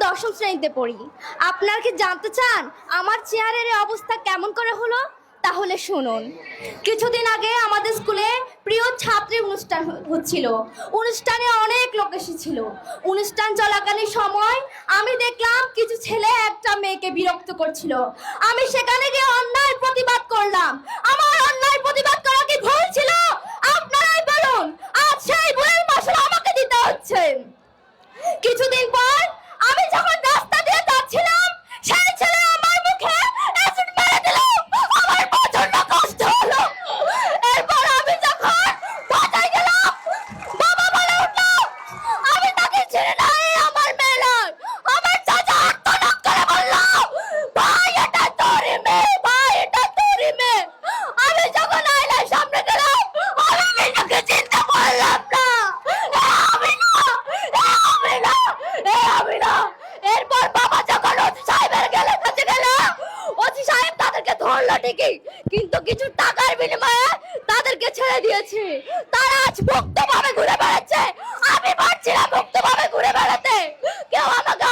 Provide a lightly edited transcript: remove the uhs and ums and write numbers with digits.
দশম শ্রেণীতে পড়ি। আপনার কি জানতে চান আমার চেয়ারের এই অবস্থা কেমন করে হলো? তাহলে শুনুন। কিছুদিন আগে আমাদের স্কুলে প্রিয় ছাত্রী অনুষ্ঠান হচ্ছিল। অনুষ্ঠানে অনেক লোক এসেছিল। অনুষ্ঠান চলাকালীন সময় আমি দেখলাম কিছু ছেলে একটা মেয়েকে বিরক্ত করছিল। আমি সেখানে গিয়ে অন্যায় প্রতিবাদ করলাম। আমার অন্যায় প্রতিবাদ করা কি ভুল ছিল? আপনারাই বলুন। আজ সেই ভুলের মাসুল আমাকে দিতে হচ্ছে। কিছুদিন পর আমি যখন রাস্তা দিয়ে যাচ্ছিলাম, সেই ছেলে আমার মুখে অ্যাসিড মেরে দিল। আমার প্রচন্ড কষ্ট হলো। এরপর আমি যখন বাসায় গেলাম, বাবা বলে উঠলো আমি তাকে ছেড়ে নাই, আমার মেয়ে নয়। আমার চাচা আত্মনাদ করে বলল, ভাই এটা তোরই মেয়ে, ভাই এটা তোরই মেয়ে। আমি যখন আয়নার সামনে গেলাম, আমি নিজেকে চিনতে পারলাম না। আমি না, আমি না, আমি না। এরপর বাবা যখন ওসি সাহেবের কাছে গেল, ওসি সাহেব তাদেরকে ধরলো ঠিকই, কিন্তু কিছু টাকার বিনিময়ে তাদেরকে ছেড়ে দিয়েছে। তারা আজ মুক্তভাবে ঘুরে বেড়াচ্ছে। আমি পারছি না মুক্তভাবে ঘুরে বেড়াতে। কেউ আমাকে